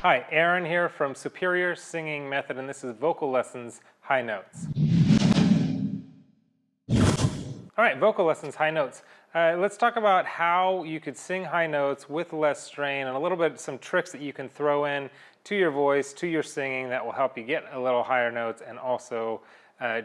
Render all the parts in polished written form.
Hi, Aaron here from Superior Singing Method, and this is Vocal Lessons High Notes. All right, Vocal Lessons High Notes. Let's talk about how you could sing high notes with less strain, and a little bit some tricks that you can throw in to your voice, to your singing, that will help you get a little higher notes and also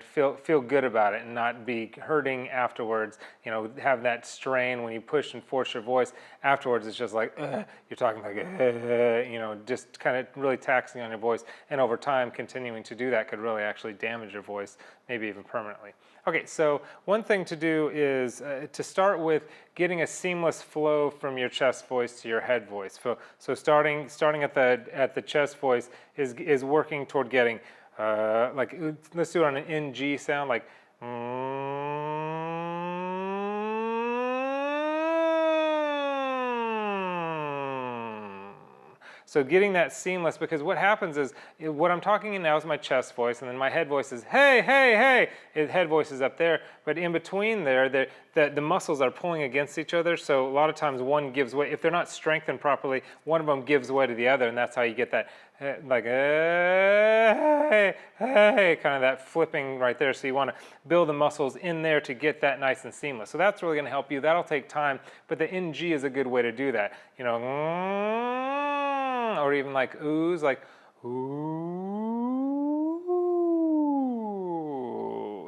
feel good about it and not be hurting afterwards. You know, have that strain when you push and force your voice. Afterwards, it's just like you're talking like you know, just kind of really taxing on your voice. And over time, continuing to do that could really actually damage your voice, maybe even permanently. Okay, so one thing to do is to start with getting a seamless flow from your chest voice to your head voice. So starting at the chest voice is working toward getting like, let's do it on an NG sound, like So getting that seamless, because what happens is, what I'm talking in now is my chest voice, and then my head voice is, hey, hey, hey. His head voice is up there, but in between there, the muscles are pulling against each other, so a lot of times one gives way. If they're not strengthened properly, one of them gives way to the other, and that's how you get that, like, hey, hey, kind of that flipping right there. So you want to build the muscles in there to get that nice and seamless. So that's really going to help you. That'll take time, but the NG is a good way to do that. You know, or even like oohs, like ooh.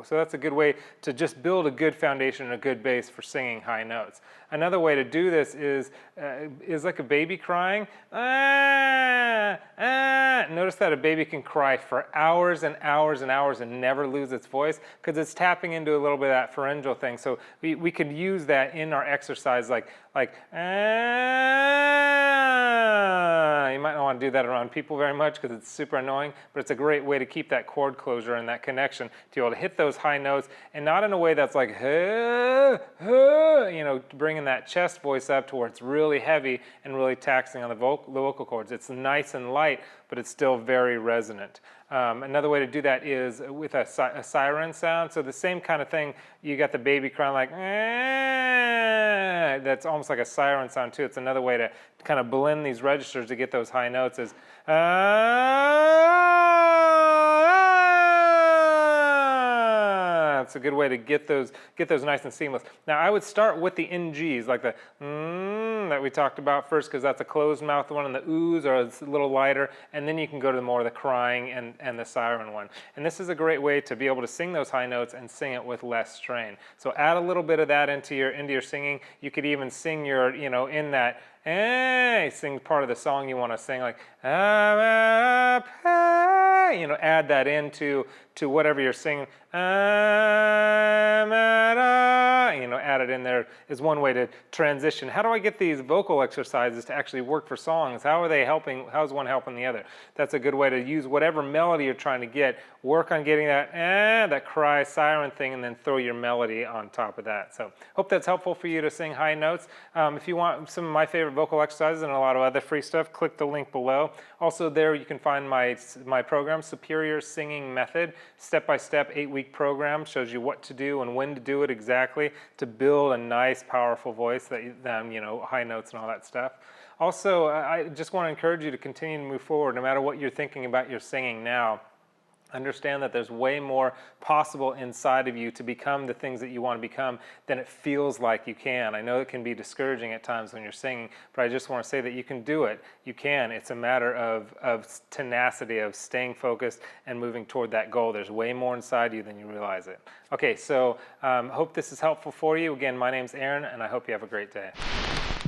So that's a good way to just build a good foundation and a good base for singing high notes. Another way to do this is like a baby crying. Notice that a baby can cry for hours and hours and hours and never lose its voice, because it's tapping into a little bit of that pharyngeal thing. So we could use that in our exercise, like you might not want to do that around people very much because it's super annoying, but it's a great way to keep that chord closure and that connection to be able to hit those high notes, and not in a way that's like, you know, bringing that chest voice up to where it's really heavy and really taxing on the vocal cords. It's nice and light, but it's still very resonant. Another way to do that is with a siren sound. So the same kind of thing, you got the baby crying like, that's almost like a siren sound too. It's another way to kind of blend these registers to get those high notes is, it's a good way to get those nice and seamless. Now I would start with the NGs, like the that we talked about first, because that's a closed mouth one, and the oohs are a little lighter, and then you can go to more of the crying and the siren one. And this is a great way to be able to sing those high notes and sing it with less strain. So add a little bit of that into your singing. You could even sing your, you know, in that, sing part of the song you want to sing, like, you know, add that into whatever you're singing. You know, add it in there is one way to transition. How do I get these vocal exercises to actually work for songs? How are they helping? How's one helping the other? That's a good way to use whatever melody you're trying to get. Work on getting that cry siren thing, and then throw your melody on top of that. So hope that's helpful for you to sing high notes. If you want some of my favorite vocal exercises and a lot of other free stuff, click the link below. Also there you can find my program, Superior Singing Method, step-by-step 8-week program, shows you what to do and when to do it exactly to build a nice powerful voice that you know, high notes and all that stuff. Also, I just want to encourage you to continue to move forward no matter what you're thinking about your singing now. Understand that there's way more possible inside of you to become the things that you want to become than it feels like you can. I know it can be discouraging at times when you're singing, but I just want to say that you can do it. You can. It's a matter of tenacity, of staying focused and moving toward that goal. There's way more inside you than you realize it. Okay, so hope this is helpful for you. Again, my name's Aaron, and I hope you have a great day.